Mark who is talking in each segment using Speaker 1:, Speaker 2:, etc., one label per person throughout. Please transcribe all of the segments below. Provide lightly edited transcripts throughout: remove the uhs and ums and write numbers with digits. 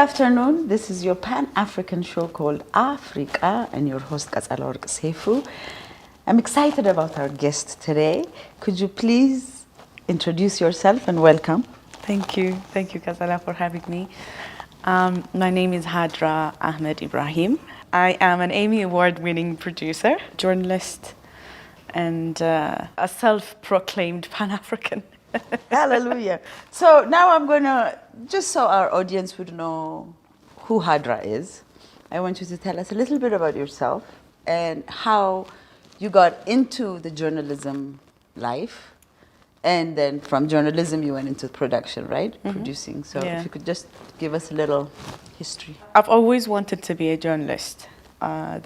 Speaker 1: afternoon. This is your Pan-African show called AfreeQa and your host Qetselawork. I'm excited about our guest today. Could you please introduce yourself and welcome?
Speaker 2: Thank you, Qetsela, for having me. My name is Hadra Ahmed Ibrahim. I am an Emmy Award-winning producer, journalist, and a self-proclaimed Pan-African.
Speaker 1: Hallelujah. So now I'm going to, just so our audience would know who Hadra is, I want you to tell us a little bit about yourself and how you got into the journalism life. And then from journalism, you went into production, right? Mm-hmm. Producing. So if you could just give us a little history.
Speaker 2: I've always wanted to be a journalist. I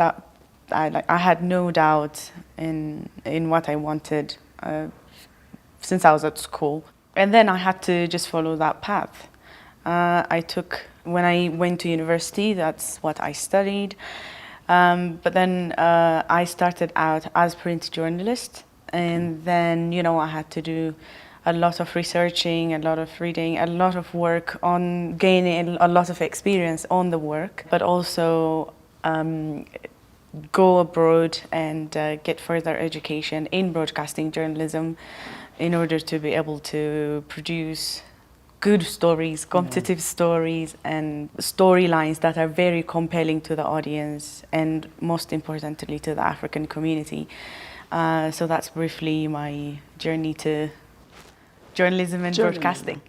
Speaker 2: had no doubt in what I wanted since I was at school. And then I had to just follow that path. When I went to university, that's what I studied. But then I started out as print journalist. And then, I had to do a lot of researching, a lot of reading, a lot of work on gaining a lot of experience on the work, but also go abroad and get further education in broadcasting journalism in order to be able to produce good stories, competitive stories, and storylines that are very compelling to the audience and most importantly to the African community. So that's briefly my journey to journalism and broadcasting.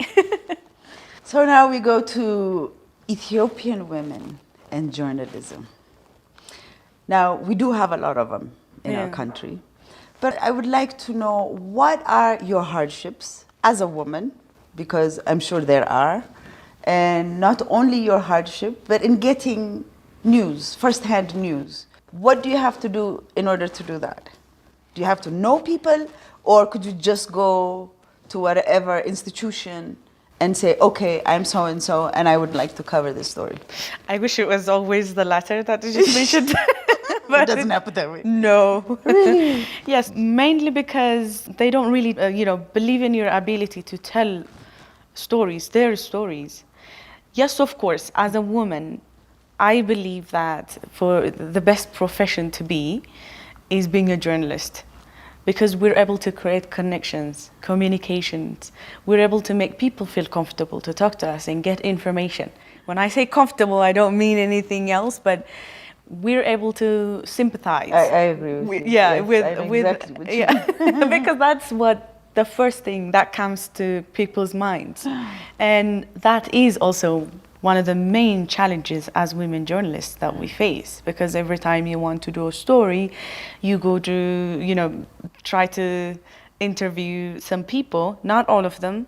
Speaker 1: So now we go to Ethiopian women and journalism. Now, we do have a lot of them in our country, but I would like to know, what are your hardships as a woman, because I'm sure there are, and not only your hardship, but in getting news, first-hand news. What do you have to do in order to do that? Do you have to know people, or could you just go to whatever institution and say, okay, I'm so-and-so, and I would like to cover this story?
Speaker 2: I wish it was always the latter that you just mentioned.
Speaker 1: But it doesn't happen that way.
Speaker 2: No.
Speaker 1: Really?
Speaker 2: Yes, mainly because they don't really, believe in your ability to tell stories, their stories. Yes, of course, as a woman, I believe that for the best profession to be is being a journalist, because we're able to create connections, communications. We're able to make people feel comfortable to talk to us and get information. When I say comfortable, I don't mean anything else, but we're able to sympathize.
Speaker 1: I agree with you.
Speaker 2: Yeah,
Speaker 1: yes,
Speaker 2: because that's what the first thing that comes to people's minds. And that is also one of the main challenges as women journalists that we face, because every time you want to do a story, you go to, try to interview some people, not all of them.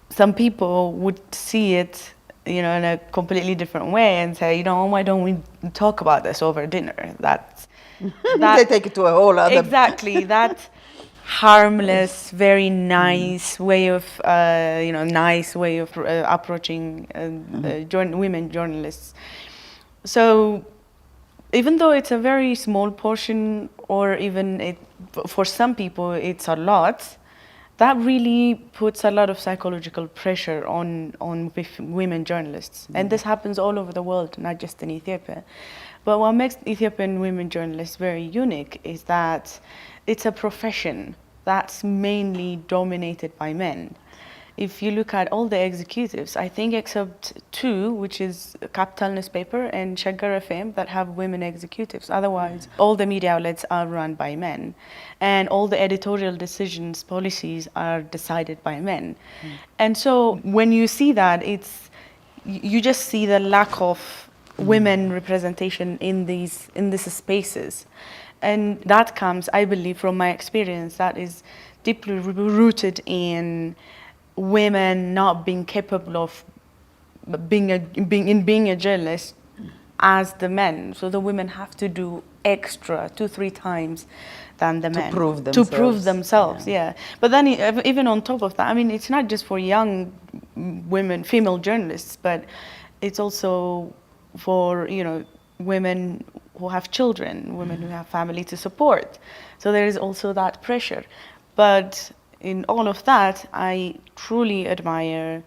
Speaker 2: Some people would see it, in a completely different way and say, why don't we talk about this over dinner?
Speaker 1: They take it to a whole other...
Speaker 2: Exactly, that harmless, very nice way of, approaching women journalists. So even though it's a very small portion, or even for some people it's a lot, that really puts a lot of psychological pressure on women journalists. And this happens all over the world, not just in Ethiopia. But what makes Ethiopian women journalists very unique is that it's a profession that's mainly dominated by men. If you look at all the executives, I think except two, which is Capital newspaper and Shaggar FM, that have women executives. Otherwise, all the media outlets are run by men. And all the editorial decisions, policies are decided by men. And so when you see that, you just see the lack of women representation in these spaces. And that comes, I believe, from my experience, that is deeply rooted in women not being capable of being a journalist as the men. So the women have to do extra 2-3 times than the men
Speaker 1: to prove themselves.
Speaker 2: Yeah. But then even on top of that, it's not just for young women, female journalists, but it's also for women who have children, women who have family to support. So there is also that pressure. But in all of that, I truly admire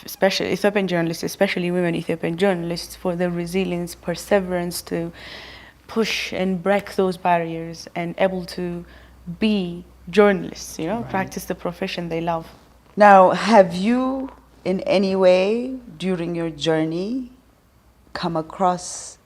Speaker 2: especially Ethiopian journalists, especially women Ethiopian journalists, for their resilience, perseverance to push and break those barriers and able to be journalists, you know, practice the profession they love.
Speaker 1: Now, have you in any way during your journey come across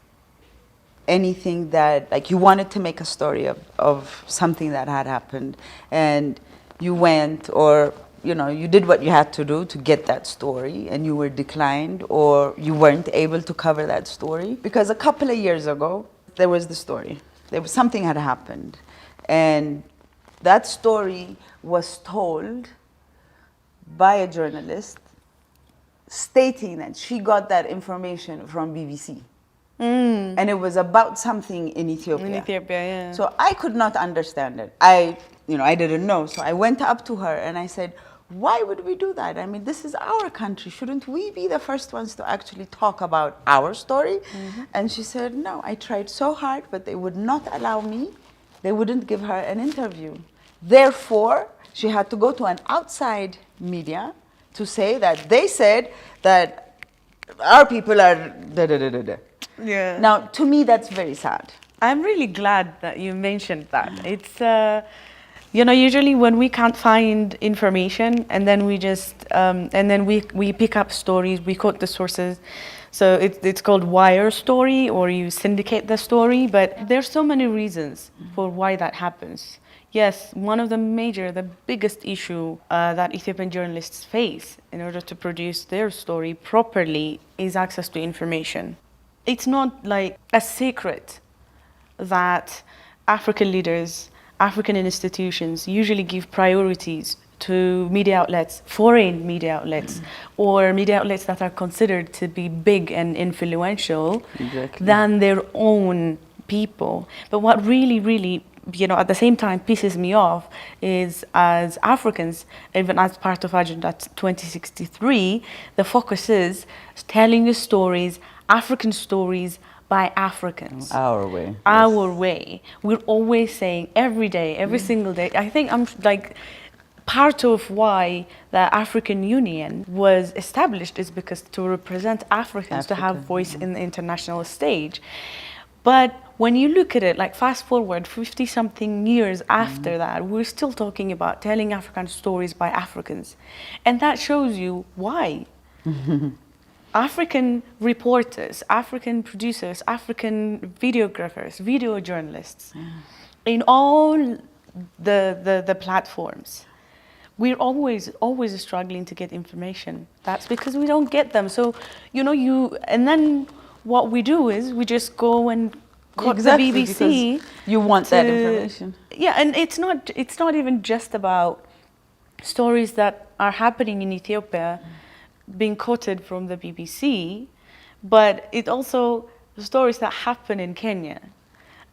Speaker 1: anything that, like, you wanted to make a story of something that had happened and you went, or you know, you did what you had to do to get that story and you were declined, or you weren't able to cover that story? Because a couple of years ago there was the story, there was something had happened, and that story was told by a journalist stating that she got that information from BBC. And it was about something in Ethiopia.
Speaker 2: In Ethiopia, yeah.
Speaker 1: So I could not understand it. I didn't know. So I went up to her and I said, why would we do that? I mean, this is our country. Shouldn't we be the first ones to actually talk about our story? And she said, no, I tried so hard, but they would not allow me. They wouldn't give her an interview. Therefore, she had to go to an outside media to say that they said that our people are da-da-da-da-da.
Speaker 2: Yeah.
Speaker 1: Now, to me, that's very sad.
Speaker 2: I'm really glad that you mentioned that. It's, you know, usually when we can't find information and then we just, and then we pick up stories, we quote the sources. So it's called wire story, or you syndicate the story, but there's so many reasons for why that happens. Yes, one of the biggest issue that Ethiopian journalists face in order to produce their story properly is access to information. It's not like a secret that African leaders, African institutions usually give priorities to media outlets, foreign media outlets, or media outlets that are considered to be big and influential than their own people. But what really, you know, at the same time pisses me off is, as Africans, even as part of Agenda 2063, the focus is telling the stories, African stories by Africans.
Speaker 1: Our way.
Speaker 2: Our way. We're always saying every day, every single day. I think I'm like, part of why the African Union was established is because to represent Africans, to have voice in the international stage. But when you look at it, like fast forward 50 something years after that, we're still talking about telling African stories by Africans. And that shows you why. African reporters, African producers, African videographers, video journalists, in all the platforms, we're always struggling to get information. That's because we don't get them. So, you know, and then what we do is we just go and quote the BBC.
Speaker 1: You want that information.
Speaker 2: Yeah, and it's not even just about stories that are happening in Ethiopia being quoted from the BBC, but it also stories that happen in Kenya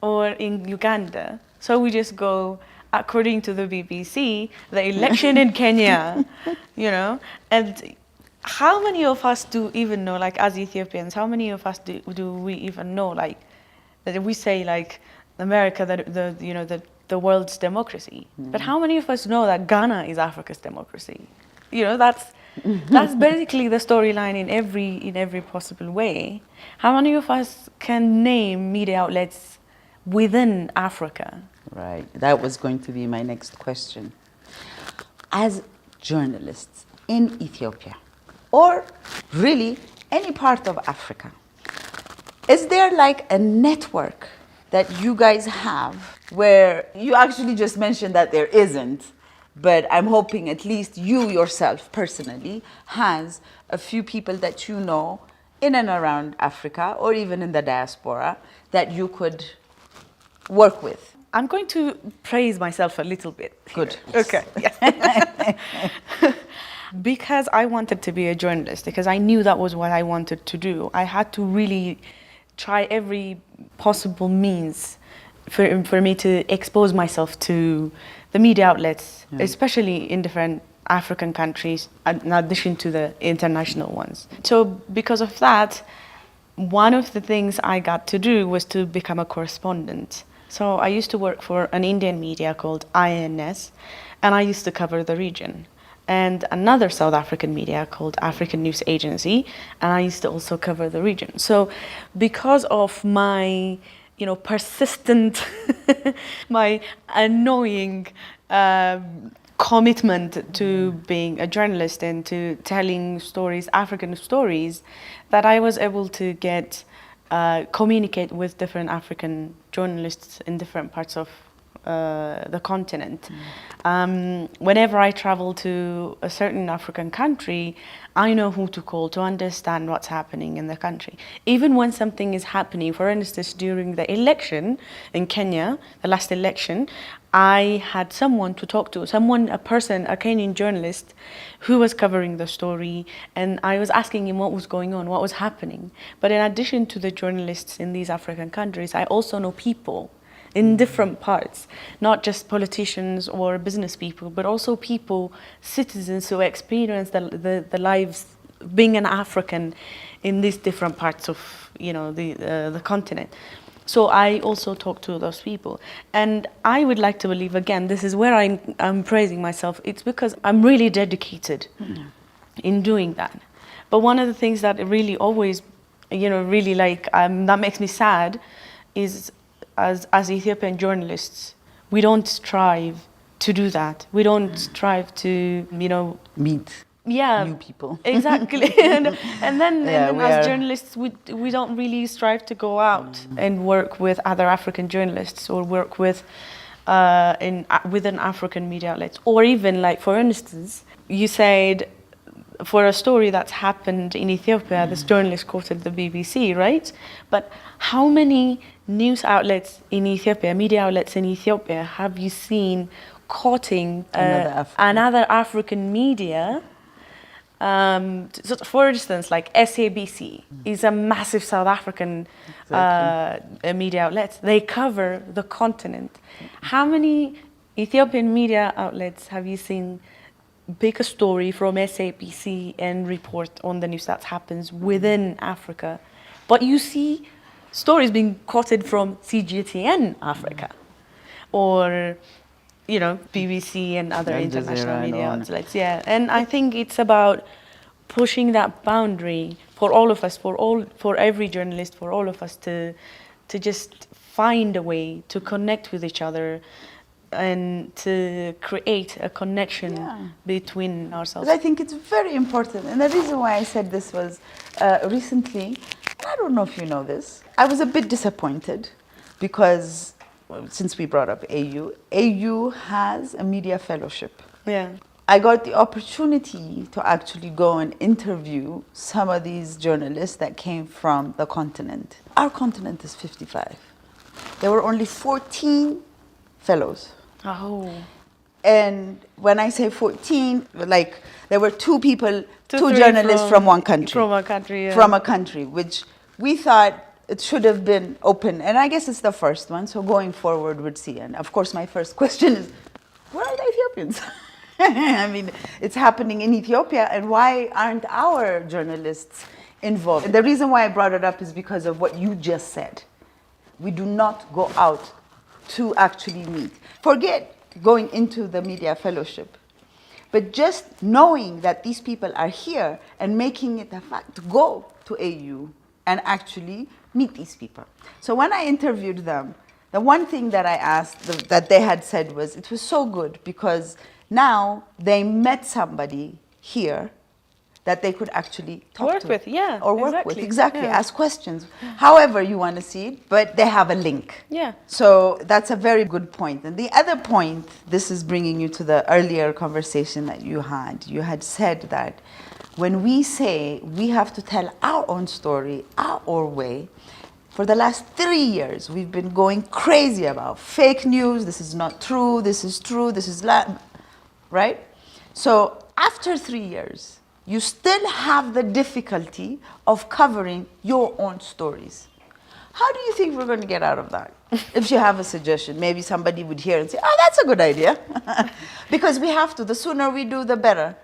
Speaker 2: or in Uganda. So we just go according to the BBC, the election in Kenya, you know, and how many of us do even know, like as Ethiopians, how many of us do we even know, like, that we say like America, the world's democracy, but how many of us know that Ghana is Africa's democracy? You know, that's basically the storyline in every possible way. How many of us can name media outlets within Africa?
Speaker 1: Right, that was going to be my next question. As journalists in Ethiopia, or really any part of Africa, is there like a network that you guys have where you actually just mentioned that there isn't, but I'm hoping at least you yourself personally has a few people that you know in and around Africa or even in the diaspora that you could work with?
Speaker 2: I'm going to praise myself a little bit.
Speaker 1: Good.
Speaker 2: Okay. Yeah. Because I wanted to be a journalist, because I knew that was what I wanted to do. I had to really try every possible means for me to expose myself to the media outlets, especially in different African countries, in addition to the international ones. So because of that, one of the things I got to do was to become a correspondent. So I used to work for an Indian media called INS, and I used to cover the region. and another South African media called African News Agency, and I used to also cover the region. So because of my, you know, persistent, my annoying commitment to being a journalist and to telling stories, African stories, that I was able to get communicate with different African journalists in different parts of the continent. Whenever I travel to a certain African country, I know who to call to understand what's happening in the country. Even when something is happening, for instance, during the election in Kenya, the last election, I had someone to talk to, a person, a Kenyan journalist who was covering the story, and I was asking him what was going on, what was happening. But in addition to the journalists in these African countries, I also know people in different parts, not just politicians or business people, but also people, citizens who experience the lives being an African in these different parts of, you know, the continent. So I also talk to those people. And I would like to believe, again, this is where I'm praising myself, it's because I'm really dedicated in doing that. But one of the things that really always, you know, really like, that makes me sad is as Ethiopian journalists, we don't strive to do that. We don't strive to, you know,
Speaker 1: meet new people.
Speaker 2: Exactly. and then as journalists, we don't really strive to go out and work with other African journalists or work with within African media outlets. Or even, like, for instance, you said for a story that's happened in Ethiopia, this journalist quoted the BBC, right? But how many news outlets in Ethiopia, media outlets in Ethiopia, have you seen quoting another African media? So for instance, like SABC is a massive South African media outlet. They cover the continent. How many Ethiopian media outlets have you seen pick a story from SABC and report on the news that happens within Africa? But you see stories being quoted from CGTN Africa, or, you know, BBC and other international media outlets. Yeah, and I think it's about pushing that boundary for all of us, for every journalist, for all of us to just find a way to connect with each other and to create a connection between ourselves.
Speaker 1: But I think it's very important, and the reason why I said this was recently, I don't know if you know this, I was a bit disappointed because, since we brought up AU has a media fellowship.
Speaker 2: Yeah.
Speaker 1: I got the opportunity to actually go and interview some of these journalists that came from the continent. Our continent is 55. There were only 14 fellows.
Speaker 2: Oh.
Speaker 1: And when I say 14, like, there were two journalists from one country.
Speaker 2: From a country, yeah.
Speaker 1: From a country, which we thought it should have been open. And I guess it's the first one, so going forward we'd see. And of course my first question is, where are the Ethiopians? I mean, it's happening in Ethiopia, and why aren't our journalists involved? And the reason why I brought it up is because of what you just said. We do not go out to actually meet. Forget going into the media fellowship, but just knowing that these people are here and making it a fact to go to AU and actually meet these people. So when I interviewed them, the one thing that I asked that they had said was, it was so good because now they met somebody here that they could actually talk to.
Speaker 2: Work with, yeah.
Speaker 1: Or work with, exactly. Yeah. Ask questions. However you want to see it, but they have a link.
Speaker 2: Yeah.
Speaker 1: So that's a very good point. And the other point, this is bringing you to the earlier conversation that you had. You had said that when we say we have to tell our own story, our way, for the last 3 years, we've been going crazy about fake news. This is not true. This is true. This is right? So after 3 years, you still have the difficulty of covering your own stories. How do you think we're going to get out of that? If you have a suggestion, maybe somebody would hear and say, oh, that's a good idea. Because we have to. The sooner we do, the better.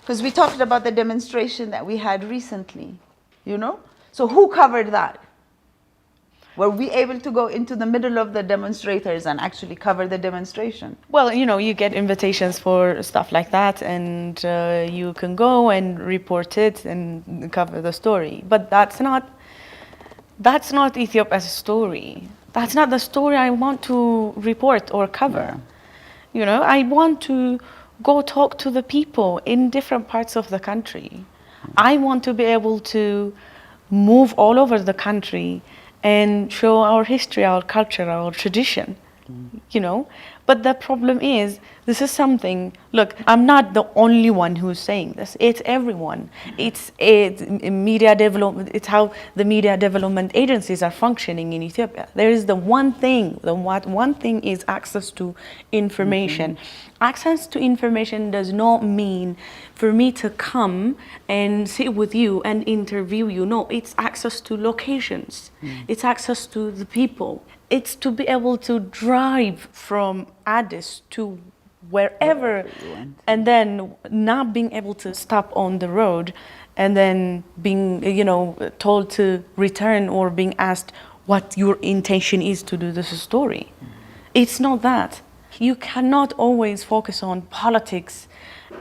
Speaker 1: Because we talked about the demonstration that we had recently, you know? So who covered that? Were we able to go into the middle of the demonstrators and actually cover the demonstration?
Speaker 2: Well, you know, you get invitations for stuff like that, and you can go and report it and cover the story. But that's not Ethiopia's story. That's not the story I want to report or cover.
Speaker 1: Yeah.
Speaker 2: You know, I want to go talk to the people in different parts of the country. I want to be able to move all over the country and show our history, our culture, our tradition, you know. But the problem is, this is something, look, I'm not the only one who's saying this. It's everyone. It's media development. It's how the media development agencies are functioning in Ethiopia. There is the one thing is access to information. Access to information does not mean for me to come and sit with you and interview you. No, it's access to locations. It's access to the people. It's to be able to drive from Addis to wherever and then not being able to stop on the road and then being, you know, told to return or being asked what your intention is to do this story. It's not that. You cannot always focus on politics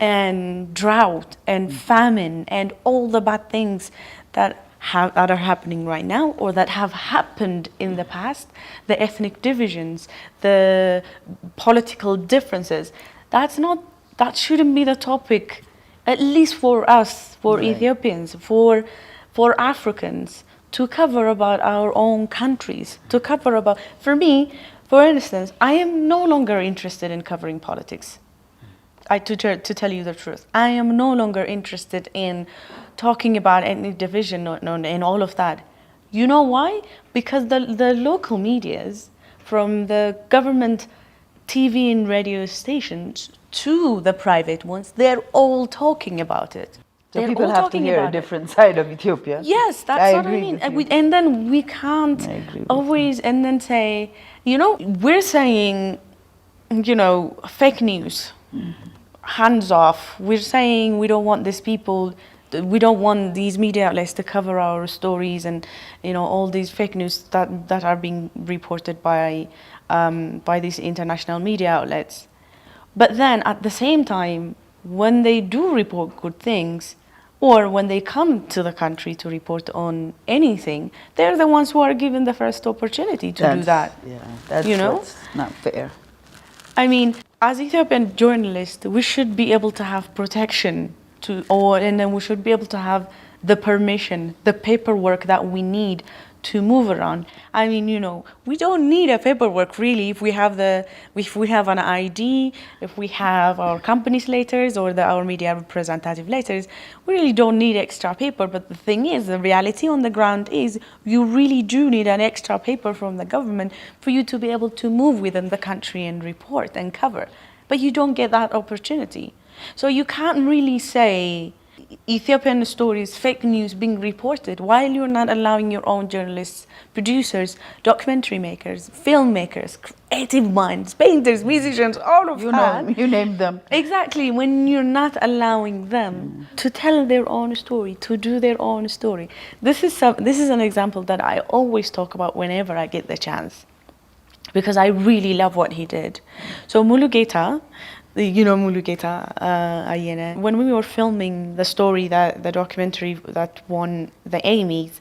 Speaker 2: and drought and famine and all the bad things that are happening right now or that have happened in the past, the ethnic divisions, the political differences. That shouldn't be the topic, at least for us, for Ethiopians, for Africans, to cover about our own countries, to cover about, for me, for instance, I am no longer interested in covering politics. To tell you the truth, I am no longer interested in talking about ethnic division and all of that. You know why? Because the local medias, from the government TV and radio stations to the private ones, they're all talking about it.
Speaker 1: So people have to hear a different side of Ethiopia.
Speaker 2: Yes, that's what I mean. And then we can't always and then say, you know, we're saying, you know, fake news. Hands off. We're saying we don't want these people, we don't want these media outlets to cover our stories and, you know, all these fake news that are being reported by these international media outlets. But then at the same time, when they do report good things, or when they come to the country to report on anything, they're the ones who are given the first opportunity to do that.
Speaker 1: Yeah, that's,
Speaker 2: you know?
Speaker 1: That's not fair.
Speaker 2: I mean, as Ethiopian journalists, we should be able to have protection and then we should be able to have the permission, the paperwork that we need to move around. I mean, you know, we don't need a paperwork really if we have an ID, if we have our company's letters or our media representative letters. We really don't need extra paper. But the thing is, the reality on the ground is you really do need an extra paper from the government for you to be able to move within the country and report and cover. But you don't get that opportunity. So you can't really say Ethiopian stories, fake news being reported while you're not allowing your own journalists, producers, documentary makers, filmmakers, creative minds, painters, musicians, all of that.
Speaker 1: You name them.
Speaker 2: Exactly, when you're not allowing them to tell their own story, to do their own story. This is an example that I always talk about whenever I get the chance, because I really love what he did. So Mulugeta, you know Mulugeta Ayene, when we were filming the story, the documentary that won the Emmys,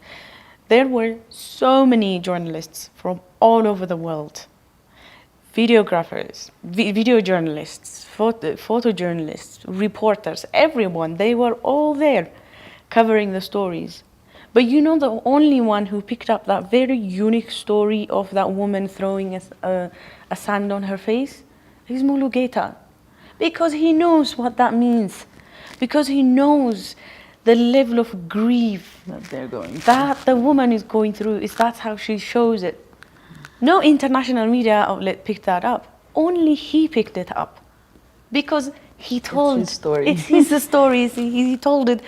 Speaker 2: there were so many journalists from all over the world. Videographers, video journalists, photojournalists, reporters, everyone, they were all there covering the stories. But you know the only one who picked up that very unique story of that woman throwing a sand on her face is Mulugeta. Because he knows what that means. Because he knows the level of grief that the woman is going through. That's how she shows it. No international media outlet picked that up. Only he picked it up. Because he told...
Speaker 1: It's his story.
Speaker 2: It's his story. He told it.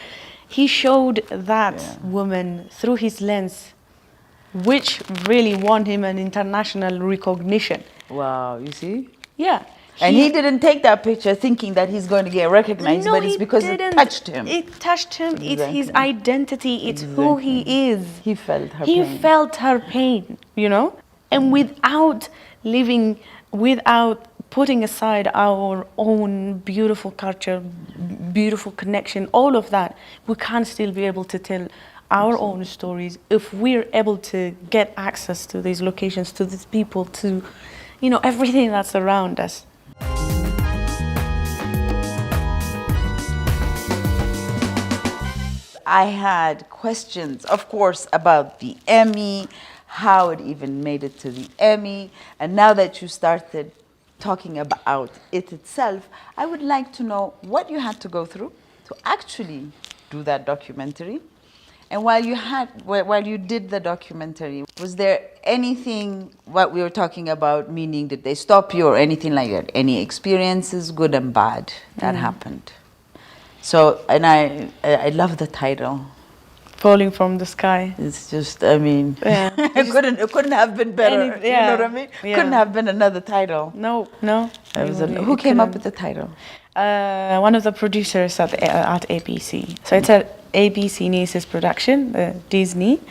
Speaker 2: He showed that woman through his lens, which really won him an international recognition.
Speaker 1: Wow, you see?
Speaker 2: Yeah.
Speaker 1: And he didn't take that picture thinking that he's going to get recognized,
Speaker 2: No,
Speaker 1: but it's because
Speaker 2: didn't.
Speaker 1: it touched him.
Speaker 2: It touched him.
Speaker 1: Exactly.
Speaker 2: It's his identity. It's who he is.
Speaker 1: He felt her
Speaker 2: He
Speaker 1: pain.
Speaker 2: felt her pain, you know? And without putting aside our own beautiful culture, beautiful connection, all of that, we can still be able to tell our own stories if we're able to get access to these locations, to these people, to, you know, everything that's around us.
Speaker 1: I had questions, of course, about the Emmy, how it even made it to the Emmy. And now that you started talking about it itself, I would like to know what you had to go through to actually do that documentary. And while you did the documentary, was there anything, what we were talking about, meaning did they stop you or anything like that? Any experiences, good and bad, that happened? So, and I love the title.
Speaker 2: Falling from the sky.
Speaker 1: It's just, I mean,
Speaker 2: Yeah.
Speaker 1: it couldn't have been better. You know what I mean?
Speaker 2: Yeah.
Speaker 1: Couldn't have been another title.
Speaker 2: No.
Speaker 1: Who came up with the title?
Speaker 2: One of the producers at ABC. So it's an ABC Niece's production, Disney.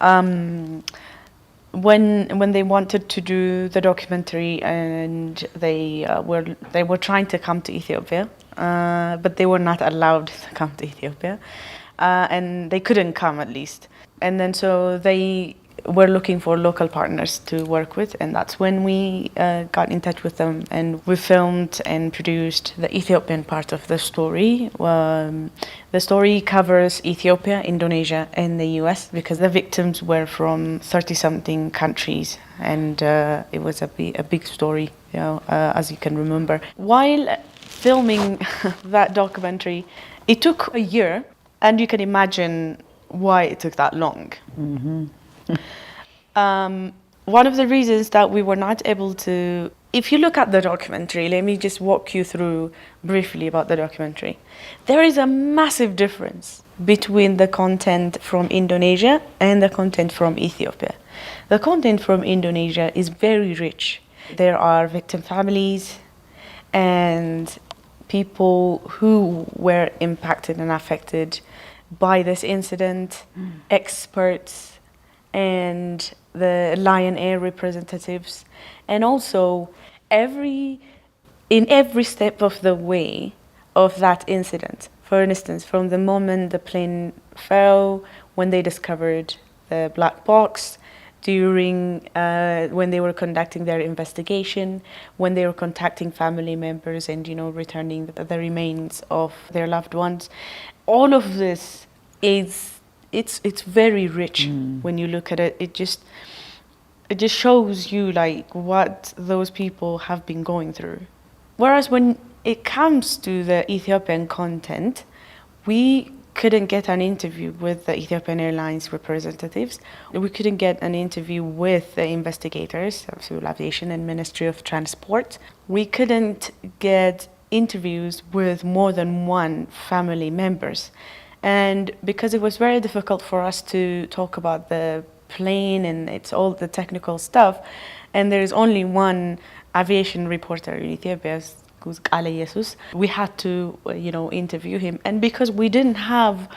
Speaker 2: When they wanted to do the documentary, and they were trying to come to Ethiopia, but they were not allowed to come to Ethiopia, and they couldn't come at least. And then so they were looking for local partners to work with, and that's when we got in touch with them, and we filmed and produced the Ethiopian part of the story. The story covers Ethiopia, Indonesia, and the US, because the victims were from 30-something countries, and it was a big story, you know, as you can remember. While filming that documentary, it took a year, and you can imagine why it took that long. Mm-hmm. One of the reasons that we were not able to, if you look at the documentary, let me just walk you through briefly about the documentary. There is a massive difference between the content from Indonesia and the content from Ethiopia. The content from Indonesia is very rich. There are victim families and people who were impacted and affected by this incident, experts, and the Lion Air representatives, and also in every step of the way of that incident. For instance, from the moment the plane fell, when they discovered the black box, during when they were conducting their investigation, when they were contacting family members and, you know, returning the remains of their loved ones. All of this it's very rich when you look at it. It just shows you like what those people have been going through. Whereas when it comes to the Ethiopian content, we couldn't get an interview with the Ethiopian Airlines representatives. We couldn't get an interview with the investigators of Civil Aviation and Ministry of Transport. We couldn't get interviews with more than one family members. And because it was very difficult for us to talk about the plane and it's all the technical stuff, and there is only one aviation reporter in Ethiopia, who's Qale Jesus, we had to, you know, interview him. And because we didn't have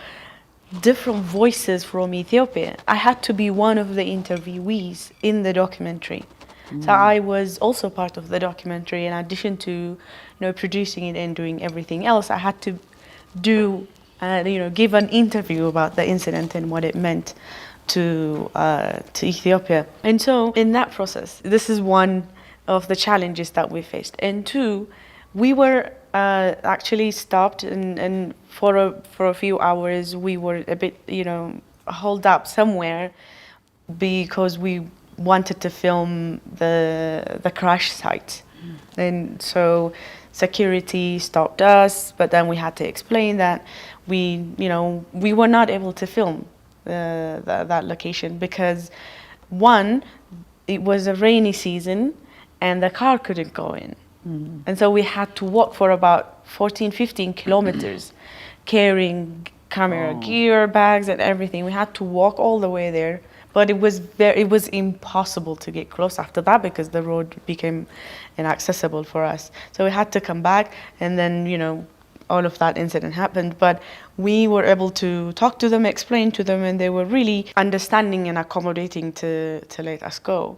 Speaker 2: different voices from Ethiopia, I had to be one of the interviewees in the documentary. So I was also part of the documentary. In addition to, you know, producing it and doing everything else, I had to do, you know, give an interview about the incident and what it meant to Ethiopia. And so in that process, this is one of the challenges that we faced. And two, we were actually stopped, and for a few hours we were a bit, you know, holed up somewhere because we wanted to film the crash site. And so security stopped us, but then we had to explain that we were not able to film that location because, one, it was a rainy season and the car couldn't go in. And so we had to walk for about 15 kilometers carrying camera gear, bags and everything. We had to walk all the way there, But it was impossible to get close after that because the road became inaccessible for us. So we had to come back, and then, you know, all of that incident happened. But we were able to talk to them, explain to them, and they were really understanding and accommodating to let us go.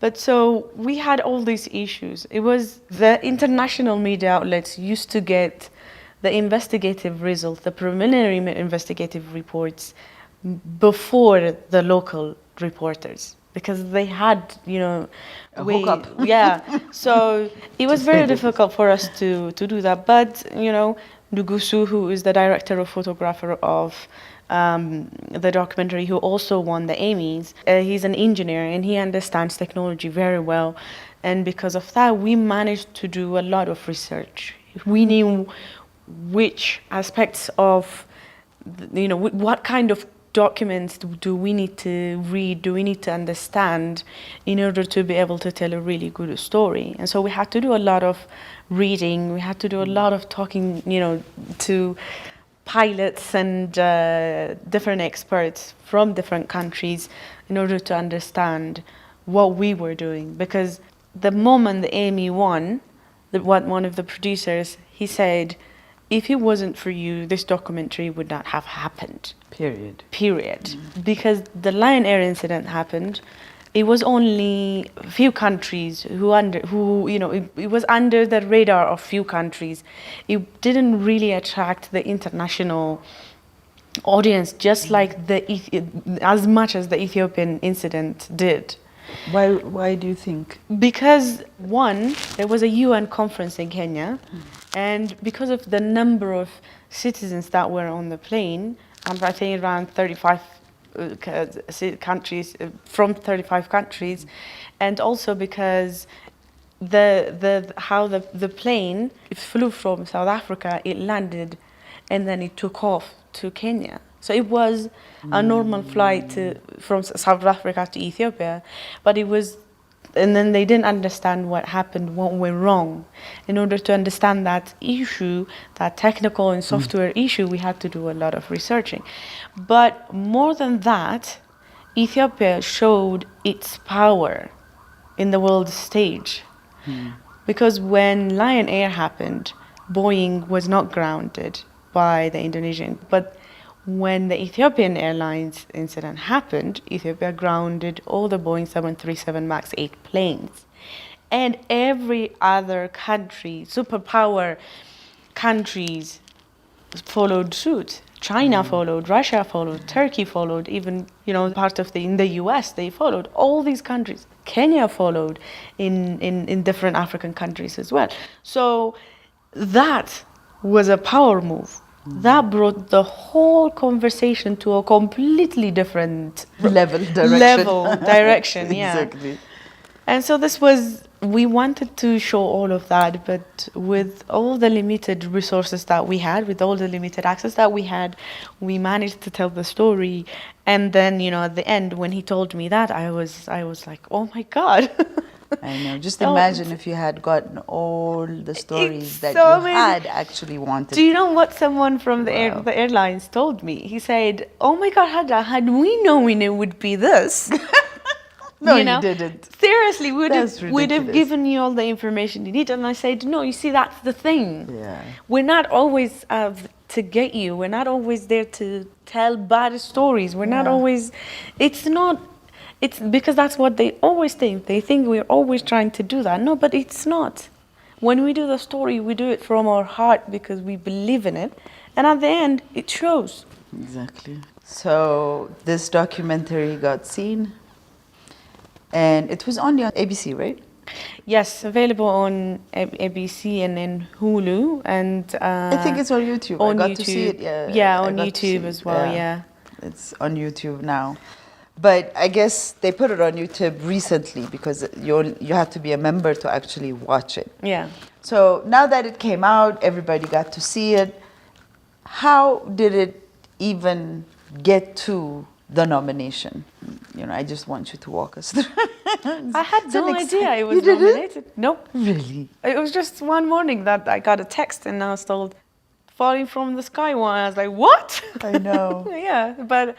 Speaker 2: But so we had all these issues. It was the international media outlets used to get the investigative results, the preliminary investigative reports, before the local reporters, because they had, you know,
Speaker 1: a hookup.
Speaker 2: Yeah. So it was very difficult for us to do that. But, you know, Nugusu, who is the director of photographer of the documentary, who also won the Emmys, he's an engineer and he understands technology very well. And because of that, we managed to do a lot of research. We knew which aspects of, you know, what kind of documents do we need to read, do we need to understand in order to be able to tell a really good story. And so we had to do a lot of reading, we had to do a lot of talking, you know, to pilots and different experts from different countries in order to understand what we were doing. Because the moment the Emmy won, one of the producers, he said, if it wasn't for you, this documentary would not have happened.
Speaker 1: Period.
Speaker 2: Because the Lion Air incident happened, it was only a few countries who you know, it was under the radar of few countries. It didn't really attract the international audience, just like as much as the Ethiopian incident did.
Speaker 1: Why do you think?
Speaker 2: Because one, there was a UN conference in Kenya, and because of the number of citizens that were on the plane, I think around 35 countries, from 35 countries, and also because how the plane, it flew from South Africa, it landed, and then it took off to Kenya. So it was a normal flight from South Africa to Ethiopia, but it was, and then they didn't understand what happened, what went wrong. In order to understand that issue, that technical and software issue, we had to do a lot of researching. But more than that, Ethiopia showed its power in the world stage. Because when Lion Air happened, Boeing was not grounded by the Indonesian, but when the Ethiopian Airlines incident happened, Ethiopia grounded all the Boeing 737 MAX 8 planes. And every other country, superpower countries, followed suit. China followed, Russia followed, Turkey followed, even, you know, part of in the US, they followed. All these countries. Kenya followed in different African countries as well. So that was a power move. That brought the whole conversation to a completely different direction. Yeah.
Speaker 1: Exactly.
Speaker 2: And so we wanted to show all of that, but with all the limited resources that we had, with all the limited access that we had, we managed to tell the story. And then, you know, at the end, when he told me that, I was like, oh my God.
Speaker 1: I know. Just imagine if you had gotten all the stories that
Speaker 2: so
Speaker 1: you had actually wanted.
Speaker 2: Do you know what someone from the airlines told me? He said, oh my God, Hadra, had we known it would be this.
Speaker 1: No, you didn't.
Speaker 2: Seriously, we'd have given you all the information you need. And I said, no, you see, that's the thing.
Speaker 1: Yeah.
Speaker 2: We're not always to get you. We're not always there to tell bad stories. We're not always, it's because that's what they always think. They think we're always trying to do that. No, but it's not. When we do the story, we do it from our heart because we believe in it. And at the end, it shows.
Speaker 1: Exactly. So this documentary got seen. And it was only on ABC, right?
Speaker 2: Yes, available on ABC and then Hulu. And
Speaker 1: I think it's on YouTube. I got to see it.
Speaker 2: Yeah, on YouTube as well, yeah.
Speaker 1: It's on YouTube now. But I guess they put it on YouTube recently because you had to be a member to actually watch it.
Speaker 2: Yeah.
Speaker 1: So now that it came out, everybody got to see it. How did it even get to the nomination? You know, I just want you to walk us through.
Speaker 2: I had no idea it was nominated. Nope.
Speaker 1: Really?
Speaker 2: It was just one morning that I got a text and I was told falling from the sky one. I was like, what?
Speaker 1: I know.
Speaker 2: Yeah, but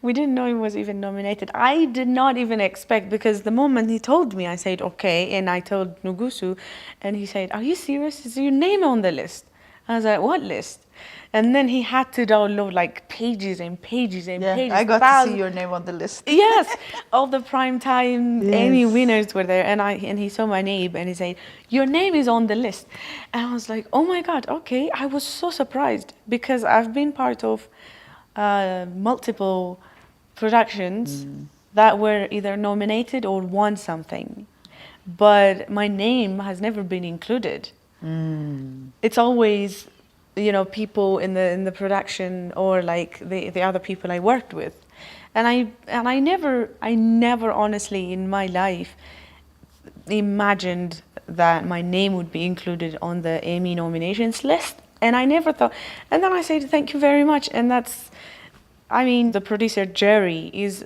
Speaker 2: we didn't know he was even nominated. I did not even expect, because the moment he told me, I said, okay. And I told Nugusu, and he said, are you serious? Is your name on the list? I was like, what list? And then he had to download like pages and pages and pages.
Speaker 1: I got to see your name on the list.
Speaker 2: Yes, all the primetime Emmy
Speaker 1: Yes.
Speaker 2: winners were there, and he saw my name and he said, "Your name is on the list," and I was like, "Oh my God, okay." I was so surprised because I've been part of multiple productions that were either nominated or won something, but my name has never been included. It's always, you know, people in the production or like the other people I worked with, and I never honestly in my life imagined that my name would be included on the Emmy nominations list, and I never thought. And then I said thank you very much, and that's, I mean, the producer Jerry is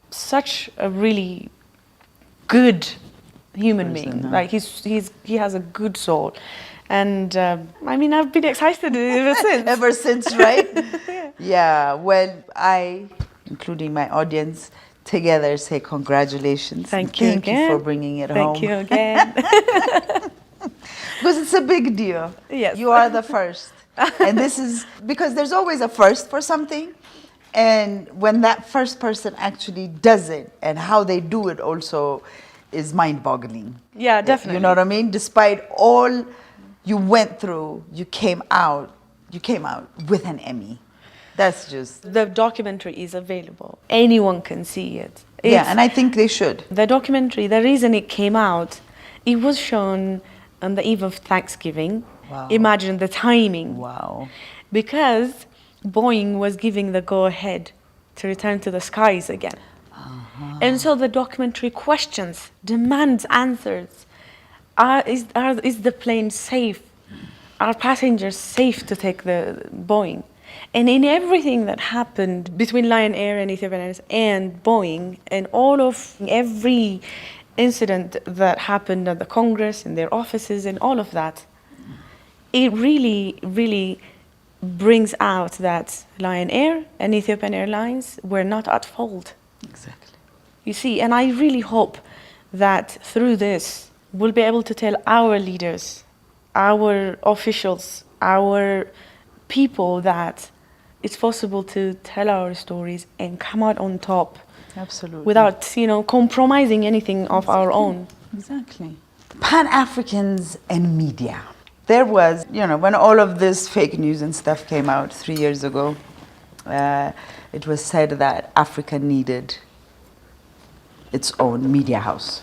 Speaker 2: such a really good human being. Like he has a good soul. And I mean, I've been excited ever since.
Speaker 1: Ever since, right? Yeah. Well, I, including my audience, together say congratulations.
Speaker 2: Thank you again.
Speaker 1: Thank you for bringing it home.
Speaker 2: Thank you again.
Speaker 1: Because it's a big deal.
Speaker 2: Yes.
Speaker 1: You are the first. And this is, because there's always a first for something. And when that first person actually does it, and how they do it also is mind-boggling.
Speaker 2: Yeah, definitely.
Speaker 1: You know what I mean? Despite all you went through, you came out with an Emmy. That's just...
Speaker 2: The documentary is available. Anyone can see it.
Speaker 1: Yeah, and I think they should.
Speaker 2: The documentary, the reason it came out, it was shown on the eve of Thanksgiving.
Speaker 1: Wow.
Speaker 2: Imagine the timing.
Speaker 1: Wow.
Speaker 2: Because Boeing was giving the go-ahead to return to the skies again. And so the documentary questions, demands answers. Is the plane safe? Are passengers safe to take the Boeing? And in everything that happened between Lion Air and Ethiopian Airlines and Boeing, and every incident that happened at the Congress and their offices and all of that, it really, really brings out that Lion Air and Ethiopian Airlines were not at fault.
Speaker 1: Exactly.
Speaker 2: You see, and I really hope that through this, we'll be able to tell our leaders, our officials, our people that it's possible to tell our stories and come out on top.
Speaker 1: Absolutely.
Speaker 2: Without, you know, compromising anything of our own.
Speaker 1: Exactly. Pan-Africans and media. There was, you know, when all of this fake news and stuff came out 3 years ago, it was said that Africa needed its own media house.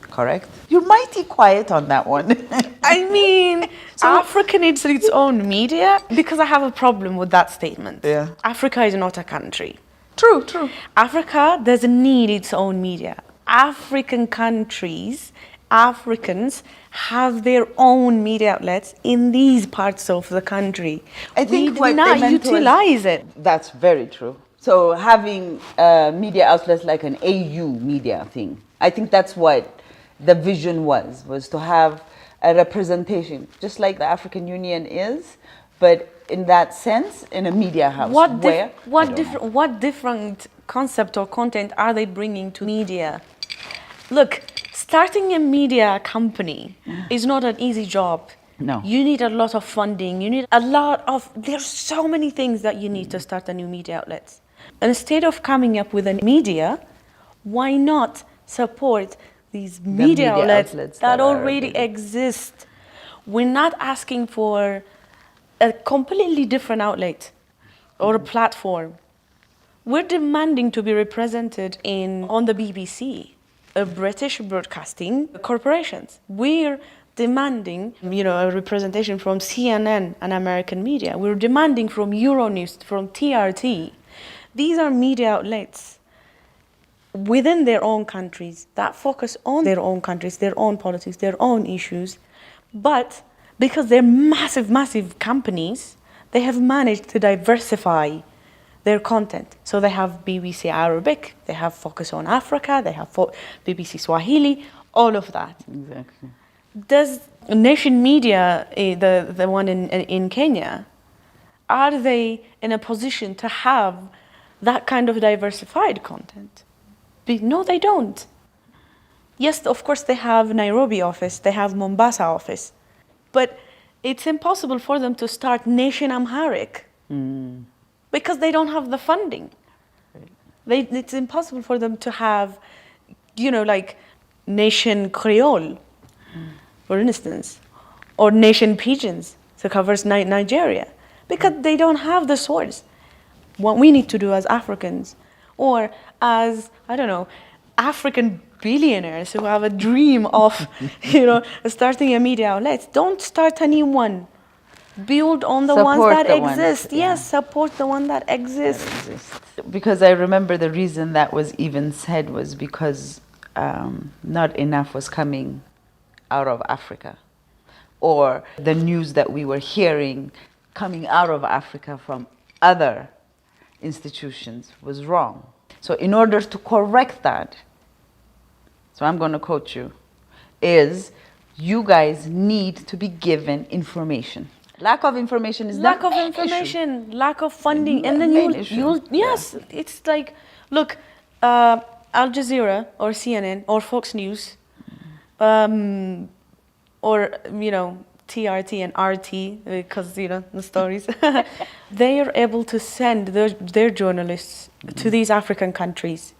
Speaker 1: Correct? You're mighty quiet on that one.
Speaker 2: I mean, Africa needs its own media because I have a problem with that statement.
Speaker 1: Yeah.
Speaker 2: Africa is not a country.
Speaker 1: True, true.
Speaker 2: Africa doesn't need its own media. African countries, Africans have their own media outlets in these parts of the country.
Speaker 1: I think
Speaker 2: we do not utilize it.
Speaker 1: That's very true. So having media outlets like an AU media thing, I think that's what the vision was to have a representation, just like the African Union is, but in that sense, in a media house.
Speaker 2: What different concept or content are they bringing to media? Look, starting a media company is not an easy job.
Speaker 1: No.
Speaker 2: You need a lot of funding. You need there's so many things that you need to start a new media outlet. And instead of coming up with a media, why not support these media outlets that already exist? We're not asking for a completely different outlet or a platform. We're demanding to be represented on the BBC, a British broadcasting corporations. We're demanding, you know, a representation from CNN, an American media. We're demanding from Euronews, from TRT. These are media outlets within their own countries that focus on their own countries, their own politics, their own issues. But because they're massive, massive companies, they have managed to diversify their content. So they have BBC Arabic, they have Focus on Africa, they have BBC Swahili, all of that.
Speaker 1: Exactly.
Speaker 2: Does Nation Media, the one in Kenya, are they in a position to have that kind of diversified content? No, they don't. Yes, of course they have Nairobi office, they have Mombasa office, but it's impossible for them to start Nation Amharic because they don't have the funding. It's impossible for them to have, like Nation Creole, for instance, or Nation Pigeons that covers Nigeria, because they don't have the source. What we need to do as Africans, or as, I don't know, African billionaires who have a dream of, starting a media outlet, don't start a new one. Build on the ones that exist. Yes, support the one that exists.
Speaker 1: Because I remember the reason that was even said was because not enough was coming out of Africa, or the news that we were hearing coming out of Africa from other institutions was wrong. So in order to correct that, so I'm going to quote you, is you guys need to be given information. Lack of information is
Speaker 2: lack of information, lack of funding, and then you'll it's like, look, Al Jazeera or CNN or Fox News, or TRT and RT, because the stories, they are able to send their journalists to these African countries.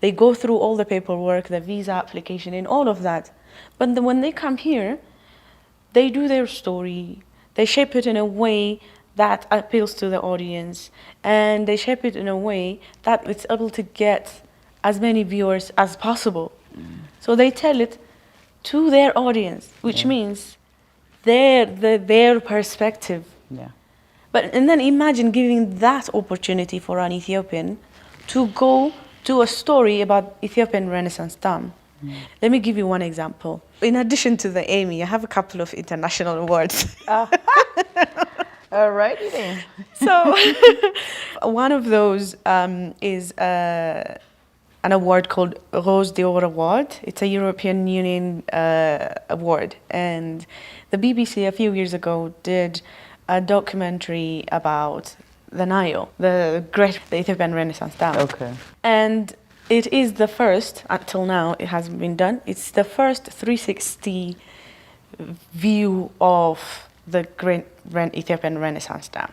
Speaker 2: They go through all the paperwork, the visa application, and all of that. But then when they come here, they do their story. They shape it in a way that appeals to the audience, and they shape it in a way that it's able to get as many viewers as possible. So they tell it to their audience, which means their perspective. And then imagine giving that opportunity for an Ethiopian to go to a story about Ethiopian Renaissance Dam. Let me give you one example. In addition to the Emmy, I have a couple of international awards.
Speaker 1: All righty then.
Speaker 2: So one of those is an award called Rose d'Or Award. It's a European Union award. And the BBC a few years ago did a documentary about the Nile, the Ethiopian Renaissance Dam.
Speaker 1: Okay.
Speaker 2: And it is the first, until now it hasn't been done, it's the first 360 view of the great Ethiopian Renaissance Dam.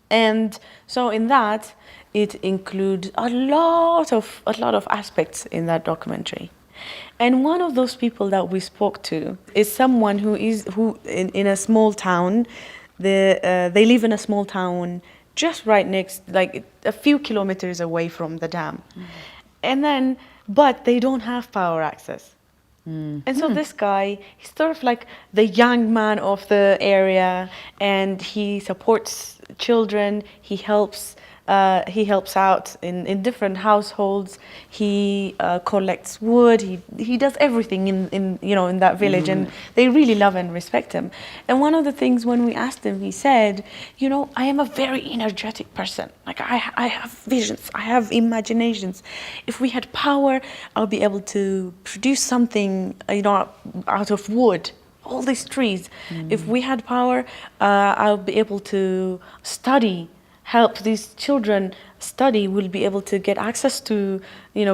Speaker 2: And so in that, it includes a lot of aspects in that documentary. And one of those people that we spoke to is someone who in a small town. They live in a small town just right next, like a few kilometers away from the dam. And then, but they don't have power access. And so this guy, he's sort of like the young man of the area, and he supports children. He helps out in different households. He collects wood. He does everything in that village, and they really love and respect him. And one of the things when we asked him, he said, I am a very energetic person. Like I have visions, I have imaginations. If we had power, I'll be able to produce something, out of wood. All these trees. If we had power, I'll be able to help these children study. We'll be able to get access to,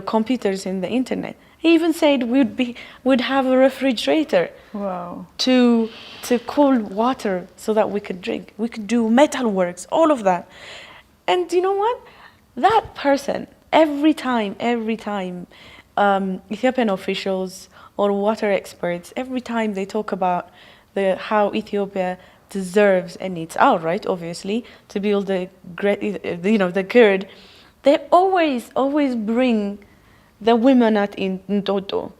Speaker 2: computers in the internet. He even said we'd have a refrigerator.
Speaker 1: Wow.
Speaker 2: To cool water so that we could drink. We could do metalworks, all of that. And you know what? That person, every time, Ethiopian officials or water experts, every time they talk about how Ethiopia deserves and needs our right, obviously, to build the grid, they always bring the women at Ntoto.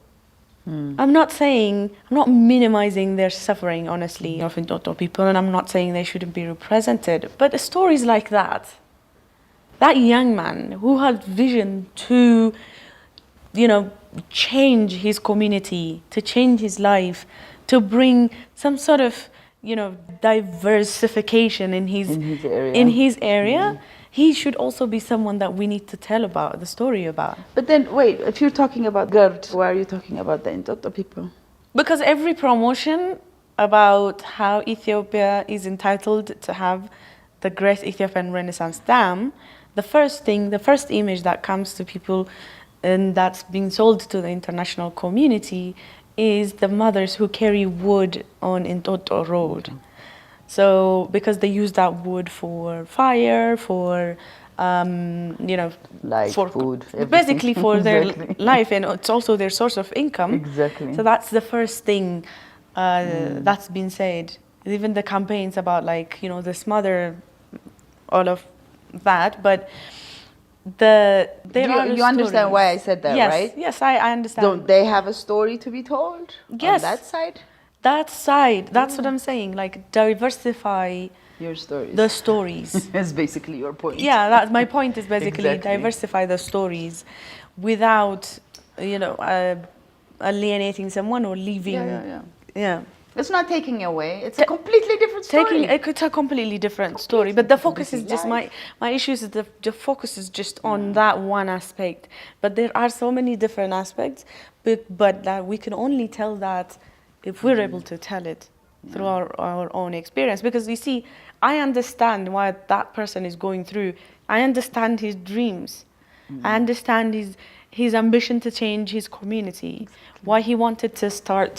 Speaker 2: I'm not minimizing their suffering, honestly, of Ntoto people, and I'm not saying they shouldn't be represented, but stories like that young man who had vision to, change his community, to change his life, to bring some sort of diversification in his area, he should also be someone that we need to tell the story about.
Speaker 1: But then, wait, if you're talking about GERD, why are you talking about the Ntoto people?
Speaker 2: Because every promotion about how Ethiopia is entitled to have the Great Ethiopian Renaissance Dam, the first image that comes to people and that's being sold to the international community is the mothers who carry wood on Entoto Road. So because they use that wood for fire, for
Speaker 1: Like
Speaker 2: for
Speaker 1: food,
Speaker 2: basically for their
Speaker 1: Exactly.
Speaker 2: life, and it's also their source of income.
Speaker 1: Exactly.
Speaker 2: So that's the first thing that's been said. Even the campaigns about the smother, all of that, but
Speaker 1: You understand why I said that,
Speaker 2: yes,
Speaker 1: right?
Speaker 2: Yes, I understand.
Speaker 1: Don't they have a story to be told
Speaker 2: Yes.
Speaker 1: on that side?
Speaker 2: That side, that's what I'm saying. Like diversify
Speaker 1: Your stories.
Speaker 2: the stories.
Speaker 1: That's basically your point.
Speaker 2: Yeah, that's my point. Is basically
Speaker 1: Exactly.
Speaker 2: diversify the stories without, alienating someone or leaving. Yeah.
Speaker 1: It's not taking away. It's a completely different story.
Speaker 2: It's a completely different story, but the focus is just my issue is the focus is just on that one aspect. But there are so many different aspects, but that we can only tell that if we're able to tell it through our own experience. Because you see, I understand what that person is going through. I understand his dreams. I understand his ambition to change his community, why he wanted to start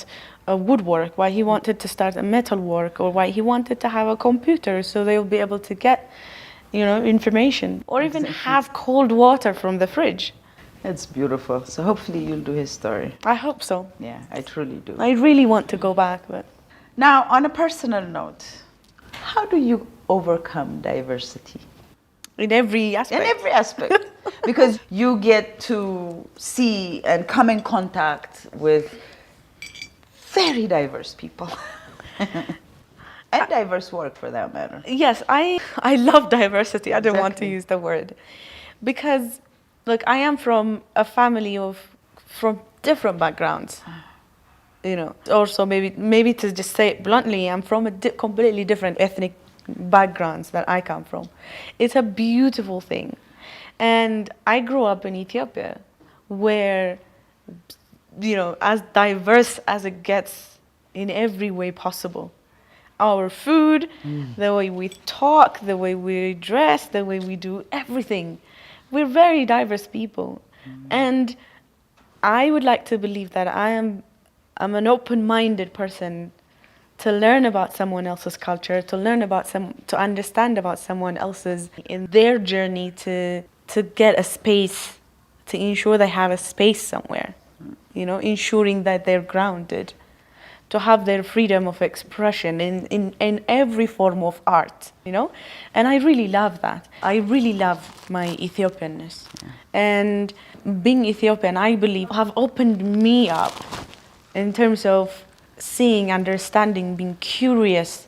Speaker 2: woodwork, why he wanted to start a metalwork, or why he wanted to have a computer so they'll be able to get, information, or even have cold water from the fridge.
Speaker 1: It's beautiful. So hopefully you'll do his story.
Speaker 2: I hope so.
Speaker 1: Yeah, I truly do.
Speaker 2: I really want to go back, but
Speaker 1: Now, on a personal note, how do you overcome diversity?
Speaker 2: in every aspect.
Speaker 1: In every aspect. Because you get to see and come in contact with very diverse people. And diverse work, for that matter.
Speaker 2: Yes, I love diversity. I don't want to
Speaker 1: Exactly.
Speaker 2: use the word. Because, look, I am from a family from different backgrounds. Also maybe to just say it bluntly, I'm from a completely different ethnic backgrounds that I come from. It's a beautiful thing. And I grew up in Ethiopia where, as diverse as it gets in every way possible. Our food, the way we talk, the way we dress, the way we do everything. We're very diverse people. And I would like to believe that I'm an open-minded person to learn about someone else's culture, to learn about to understand about someone else's in their journey to get a space, to ensure they have a space somewhere, ensuring that they're grounded, to have their freedom of expression in every form of art, And I really love that. I really love my Ethiopianness. And being Ethiopian, I believe, have opened me up in terms of seeing, understanding, being curious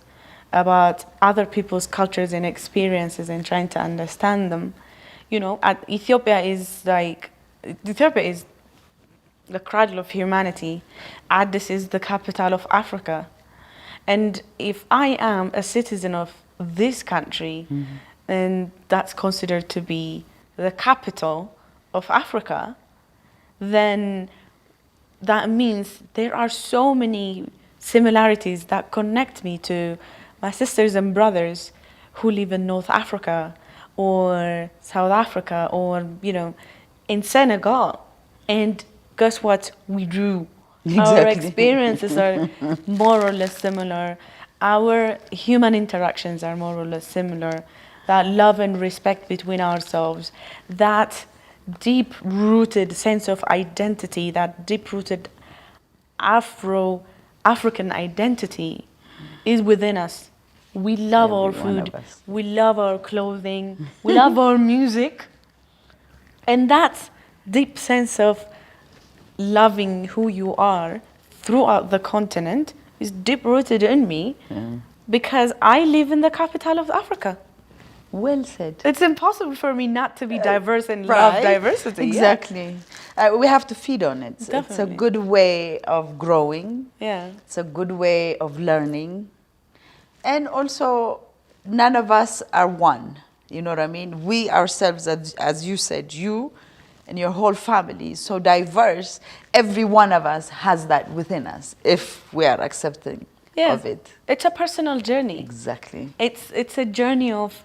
Speaker 2: about other people's cultures and experiences and trying to understand them. Ethiopia is the cradle of humanity. Addis is the capital of Africa. And if I am a citizen of this country, and that's considered to be the capital of Africa, then that means there are so many similarities that connect me to my sisters and brothers who live in North Africa or South Africa or, in Senegal. And guess what? We do.
Speaker 1: Exactly.
Speaker 2: Our experiences are more or less similar. Our human interactions are more or less similar. That love and respect between ourselves, that deep-rooted sense of identity, that deep-rooted African identity is within us. We love our
Speaker 1: Every one
Speaker 2: food,
Speaker 1: of us.
Speaker 2: we love our clothing, we love our music. And that deep sense of loving who you are throughout the continent is deep-rooted in me because I live in the capital of Africa.
Speaker 1: Well said.
Speaker 2: It's impossible for me not to be diverse and love diversity.
Speaker 1: Exactly. We have to feed on it. It's a
Speaker 2: Definitely.
Speaker 1: good way of growing.
Speaker 2: Yeah.
Speaker 1: It's a good way of learning. And also, none of us are one. You know what I mean? We ourselves, as you said, you and your whole family is so diverse, every one of us has that within us if we are accepting of it.
Speaker 2: It's a personal journey.
Speaker 1: Exactly.
Speaker 2: It's a journey of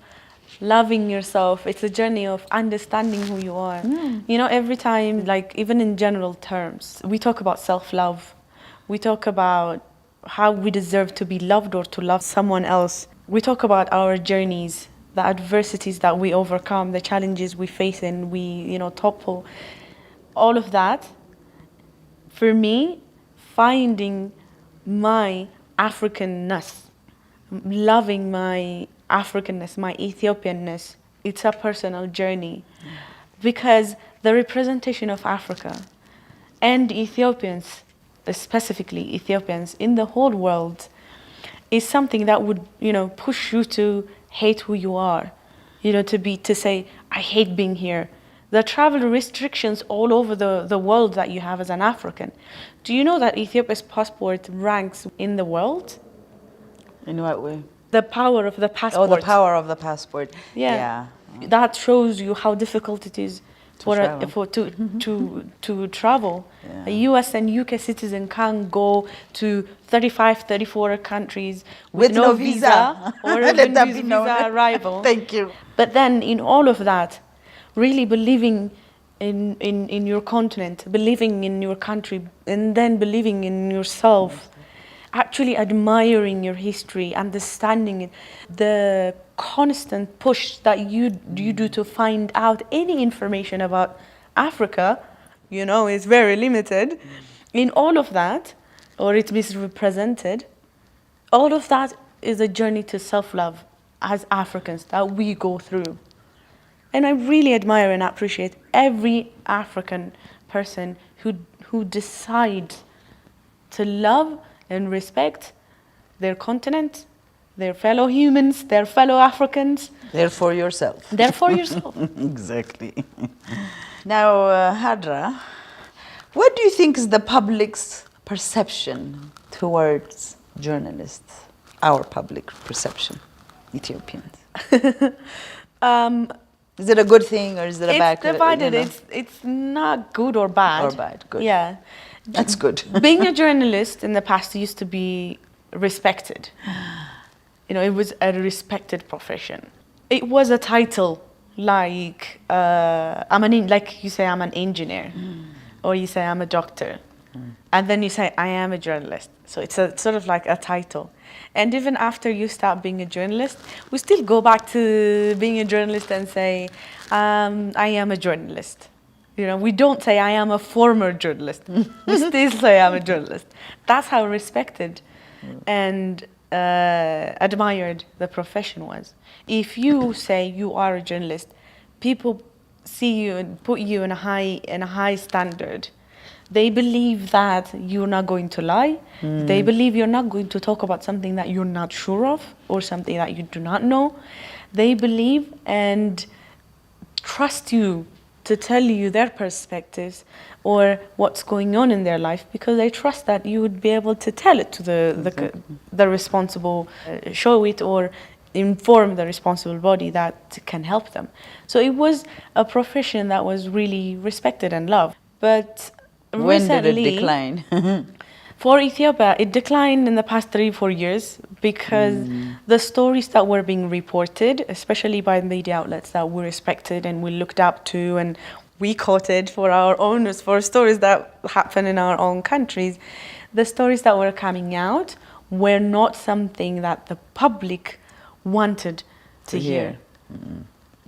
Speaker 2: loving yourself. It's a journey of understanding who you are. You know, every time, like even in general terms, we talk about self-love. We talk about how we deserve to be loved or to love someone else. We talk about our journeys, the adversities that we overcome, the challenges we face and we, you know, topple. All of that, for me, finding my Africanness, loving my Africanness, my Ethiopianness, it's a personal journey. Because the representation of Africa and Ethiopians, specifically Ethiopians in the whole world, is something that would, you know, push you to hate who you are. You know, to say, I hate being here. The travel restrictions all over the world that you have as an African. Do you know that Ethiopia's passport ranks in the world?
Speaker 1: In what way?
Speaker 2: The power of the passport.
Speaker 1: Oh, the power of the passport.
Speaker 2: Yeah. That shows you how difficult it is to travel.
Speaker 1: Yeah.
Speaker 2: A US and UK citizen can go to 35, 34 countries with no visa or even visa arrival.
Speaker 1: Thank you.
Speaker 2: But then in all of that, really believing in your continent, believing in your country, and then believing in yourself, actually admiring your history, understanding it, the constant push that you do to find out any information about Africa, you know, is very limited. In all of that, or it's misrepresented, all of that is a journey to self-love as Africans that we go through. And I really admire and appreciate every African person who decides to love and respect their continent, their fellow humans, their fellow Africans.
Speaker 1: Therefore yourself.
Speaker 2: Therefore yourself.
Speaker 1: Exactly. Now, Hadra, what do you think is the public's perception towards journalists? Our public perception, Ethiopians. Is it a good thing or is it a bad thing?
Speaker 2: It's divided. You know? It's not good or bad.
Speaker 1: Or bad, good.
Speaker 2: Yeah.
Speaker 1: That's good.
Speaker 2: Being a journalist in the past used to be respected. You know, it was a respected profession. It was a title, like like you say, I'm an engineer, or you say I'm a doctor, and then you say I am a journalist. So it's a sort of like a title. And even after you start being a journalist, we still go back to being a journalist and say I am a journalist. You know, we don't say I am a former journalist. We still say I'm a journalist. That's how respected and admired the profession was. If you say you are a journalist, people see you and put you in a high standard. They believe that you're not going to lie. They believe you're not going to talk about something that you're not sure of or something that you do not know. They believe and trust you to tell you their perspectives or what's going on in their life because they trust that you would be able to tell it to the responsible, show it or inform the responsible body that can help them. So it was a profession that was really respected and loved. But
Speaker 1: when
Speaker 2: recently,
Speaker 1: did it decline?
Speaker 2: For Ethiopia, it declined in the past 3-4 years because the stories that were being reported, especially by media outlets that we respected and we looked up to and we quoted for our own, for stories that happen in our own countries, the stories that were coming out were not something that the public wanted to hear.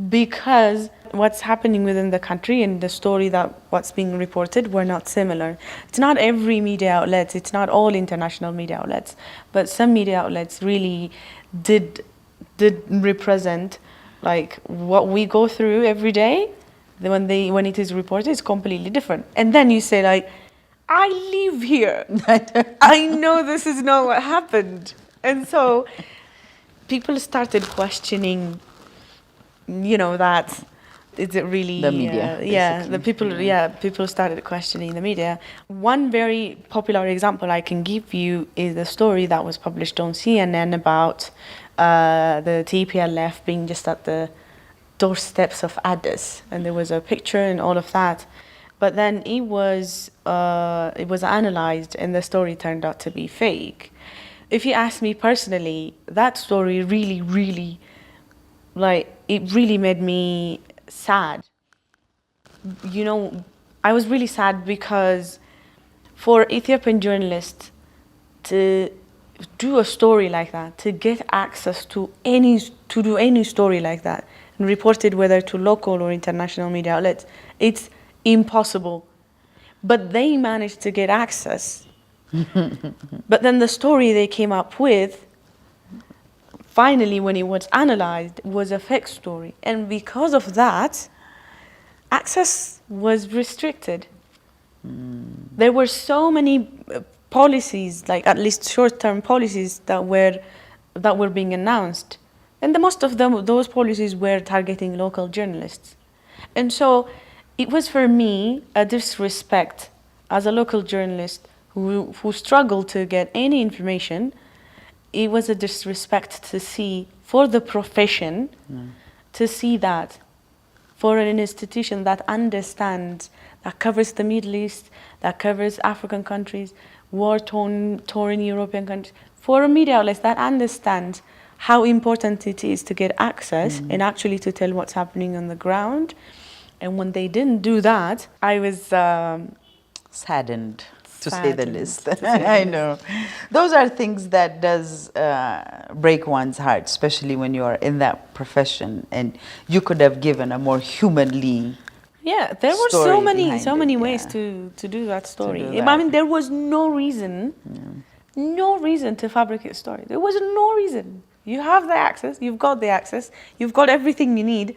Speaker 2: Because what's happening within the country and the story that what's being reported were not similar. It's not every media outlet, it's not all international media outlets, but some media outlets really did represent like what we go through every day. When it is reported, it's completely different. And then you say like, I live here. I know this is not what happened. And so people started questioning, you know, that is it really
Speaker 1: the media?
Speaker 2: People started questioning the media. One very popular example I can give you is the story that was published on CNN about the TPLF being just at the doorsteps of Addis, and there was a picture and all of that. But then it was analyzed, and the story turned out to be fake. If you ask me personally, that story really, like, it really made me sad. You know, I was really sad because for Ethiopian journalists to do a story like that, to get access to do any story like that, and report it whether to local or international media outlets, it's impossible. But they managed to get access. But then the story they came up with, finally, when it was analyzed, was a fake story. And because of that, access was restricted. There were so many policies, like at least short-term policies that were being announced. And most of those policies were targeting local journalists. And so it was, for me, a disrespect as a local journalist who struggled to get any information. It was a disrespect to see, for the profession, to see that for an institution that understands, that covers the Middle East, that covers African countries, war-torn European countries, for a media outlet that understands how important it is to get access and actually to tell what's happening on the ground. And when they didn't do that, I was
Speaker 1: saddened, to say the least. I know. Those are things that does break one's heart, especially when you are in that profession and you could have given a more humanly.
Speaker 2: Yeah, there were so many ways to do that story. I mean, there was no reason to fabricate a story. There was no reason. You have the access, you've got the access, you've got everything you need,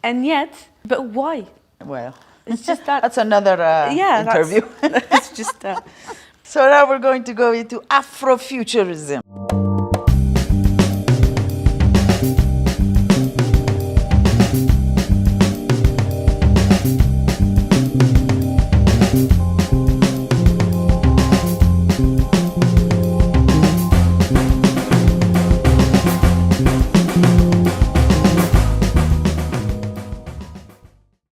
Speaker 2: and yet, but why?
Speaker 1: Well,
Speaker 2: it's just that.
Speaker 1: That's another interview.
Speaker 2: It's just
Speaker 1: So now we're going to go into Afrofuturism.